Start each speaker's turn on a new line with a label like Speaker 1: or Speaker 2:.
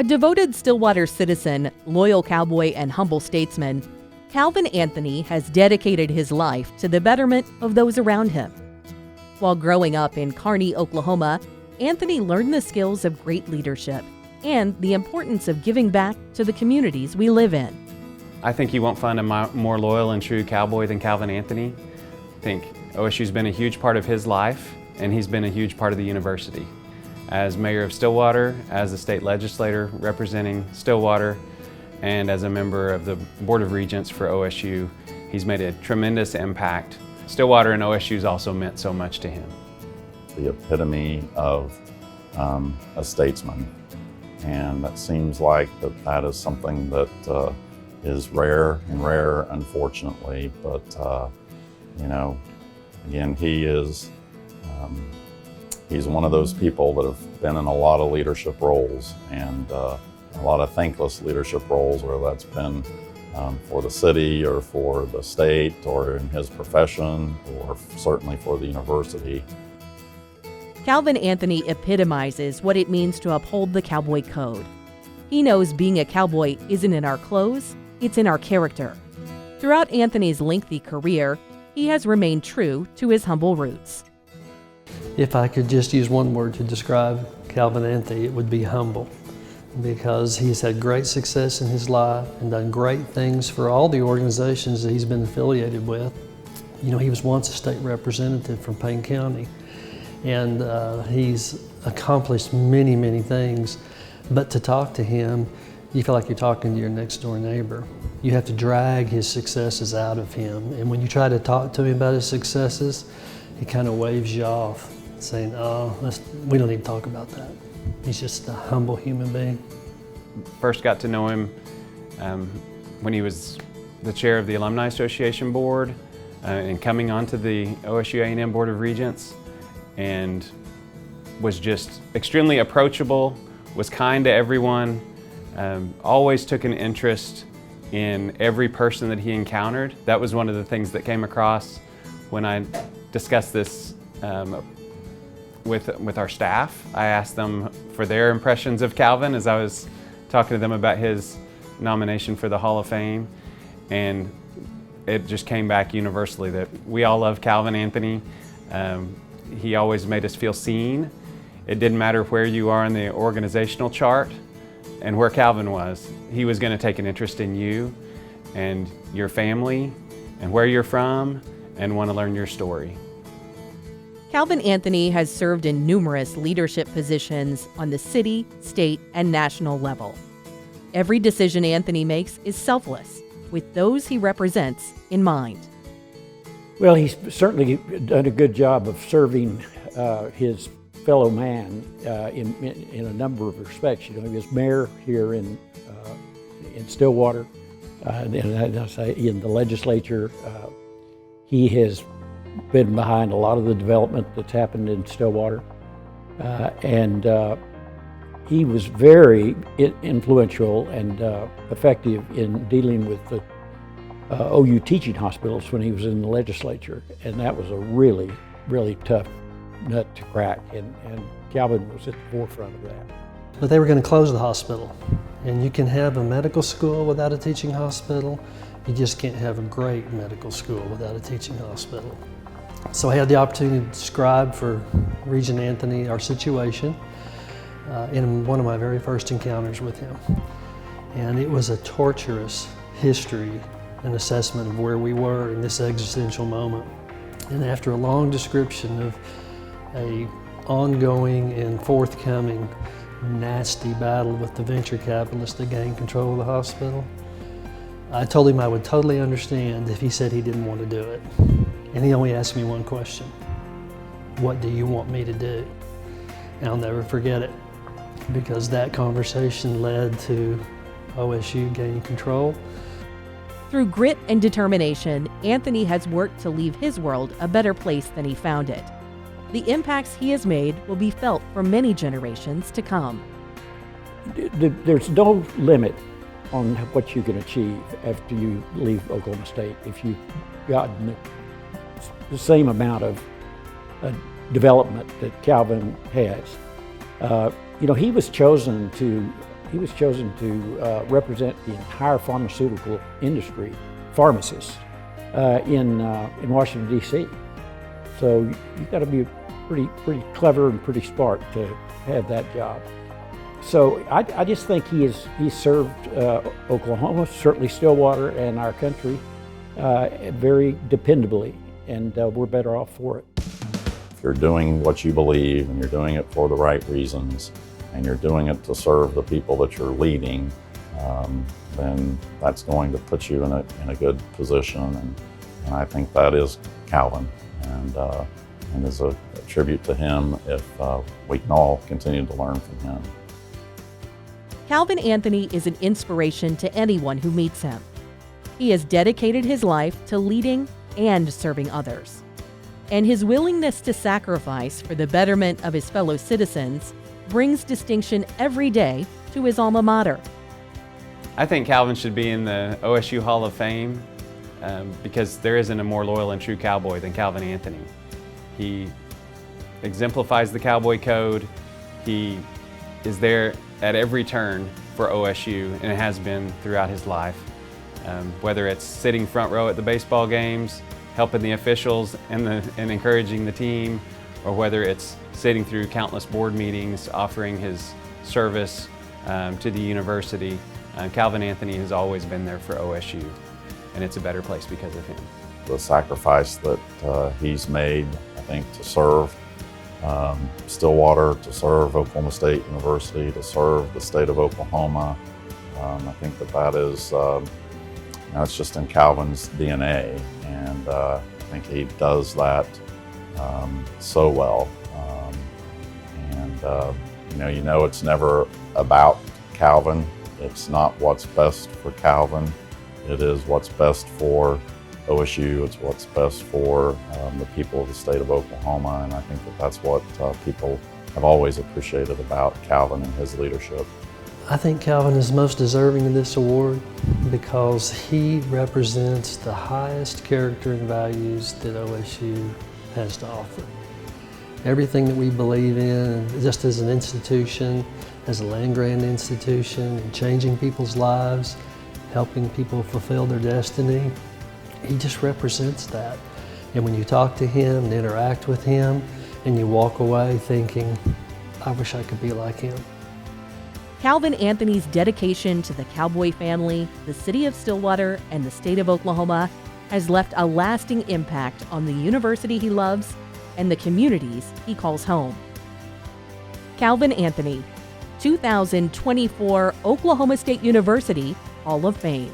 Speaker 1: A devoted Stillwater citizen, loyal cowboy, and humble statesman, Calvin Anthony has dedicated his life to the betterment of those around him. While growing up in Kearney, Oklahoma, Anthony learned the skills of great leadership and the importance of giving back to the communities we live in.
Speaker 2: I think you won't find a more loyal and true cowboy than Calvin Anthony. I think OSU's been a huge part of his life, and he's been a huge part of the university. As mayor of Stillwater, as a state legislator representing Stillwater, and as a member of the Board of Regents for OSU, he's made a tremendous impact. Stillwater and OSU's also meant so much to him.
Speaker 3: The epitome of a statesman, and it seems like that is something that is rare and rare, unfortunately, but you know, again, he's one of those people that have been in a lot of leadership roles, and a lot of thankless leadership roles, whether that's been for the city or for the state or in his profession or certainly for the university.
Speaker 1: Calvin Anthony epitomizes what it means to uphold the cowboy code. He knows being a cowboy isn't in our clothes, it's in our character. Throughout Anthony's lengthy career, he has remained true to his humble roots.
Speaker 4: If I could just use one word to describe Calvin Anthony, it would be humble, because he's had great success in his life and done great things for all the organizations that he's been affiliated with. You know, he was once a state representative from Payne County, and he's accomplished many, many things. But to talk to him, you feel like you're talking to your next door neighbor. You have to drag his successes out of him. And when you try to talk to him about his successes, he kind of waves you off, saying, oh, we don't need to talk about that. He's just a humble human being.
Speaker 2: First got to know him when he was the chair of the Alumni Association board and coming onto the OSU A&M Board of Regents, and was just extremely approachable, was kind to everyone, always took an interest in every person that he encountered. That was one of the things that came across when I discussed this with our staff. I asked them for their impressions of Calvin as I was talking to them about his nomination for the Hall of Fame, and it just came back universally that we all love Calvin Anthony. He always made us feel seen. It didn't matter where you are in the organizational chart and where Calvin was. He was going to take an interest in you and your family and where you're from and want to learn your story.
Speaker 1: Calvin Anthony has served in numerous leadership positions on the city, state, and national level. Every decision Anthony makes is selfless, with those he represents in mind.
Speaker 5: Well, he's certainly done a good job of serving his fellow man in a number of respects. You know, he was mayor here in Stillwater, and I say in the legislature. He has been behind a lot of the development that's happened in Stillwater, and he was very influential and effective in dealing with the OU teaching hospitals when he was in the legislature, and that was a really, really tough nut to crack, and Calvin was at the forefront of that.
Speaker 4: But they were going to close the hospital, and you can have a medical school without a teaching hospital. You just can't have a great medical school without a teaching hospital. So I had the opportunity to describe for Regent Anthony our situation in one of my very first encounters with him. And it was a torturous history and assessment of where we were in this existential moment. And after a long description of a ongoing and forthcoming nasty battle with the venture capitalists to gain control of the hospital, I told him I would totally understand if he said he didn't want to do it. And he only asked me one question: what do you want me to do? And I'll never forget it, because that conversation led to OSU gaining control.
Speaker 1: Through grit and determination, Anthony has worked to leave his world a better place than he found it. The impacts he has made will be felt for many generations to come.
Speaker 5: There's no limit on what you can achieve after you leave Oklahoma State if you've gotten the same amount of development that Calvin has. You know, he was chosen to was chosen to represent the entire pharmaceutical industry, pharmacists, in Washington, D.C. So you've got to be pretty clever and pretty smart to have that job. So I just think he's served Oklahoma, certainly Stillwater, and our country very dependably, and we're better off for it.
Speaker 3: If you're doing what you believe and you're doing it for the right reasons and you're doing it to serve the people that you're leading, then that's going to put you in a good position, and I think that is Calvin, and is a tribute to him if we can all continue to learn from him.
Speaker 1: Calvin Anthony is an inspiration to anyone who meets him. He has dedicated his life to leading and serving others. And his willingness to sacrifice for the betterment of his fellow citizens brings distinction every day to his alma mater.
Speaker 2: I think Calvin should be in the OSU Hall of Fame because there isn't a more loyal and true cowboy than Calvin Anthony. He exemplifies the cowboy code. He is there at every turn for OSU, and it has been throughout his life. Whether it's sitting front row at the baseball games, helping the officials and encouraging the team, or whether it's sitting through countless board meetings, offering his service to the university, Calvin Anthony has always been there for OSU, and it's a better place because of him.
Speaker 3: The sacrifice that he's made, I think, to serve Stillwater, to serve Oklahoma State University, to serve the state of Oklahoma, I think that is, it's just in Calvin's DNA, and I think he does that so well. It's never about Calvin. It's not what's best for Calvin. It is what's best for OSU. It's what's best for the people of the state of Oklahoma, and I think that's what people have always appreciated about Calvin and his leadership.
Speaker 4: I think Calvin is most deserving of this award because he represents the highest character and values that OSU has to offer. Everything that we believe in, just as an institution, as a land-grant institution, changing people's lives, helping people fulfill their destiny, he just represents that. And when you talk to him and interact with him, and you walk away thinking, I wish I could be like him.
Speaker 1: Calvin Anthony's dedication to the cowboy family, the city of Stillwater, and the state of Oklahoma has left a lasting impact on the university he loves and the communities he calls home. Calvin Anthony, 2024 Oklahoma State University Hall of Fame.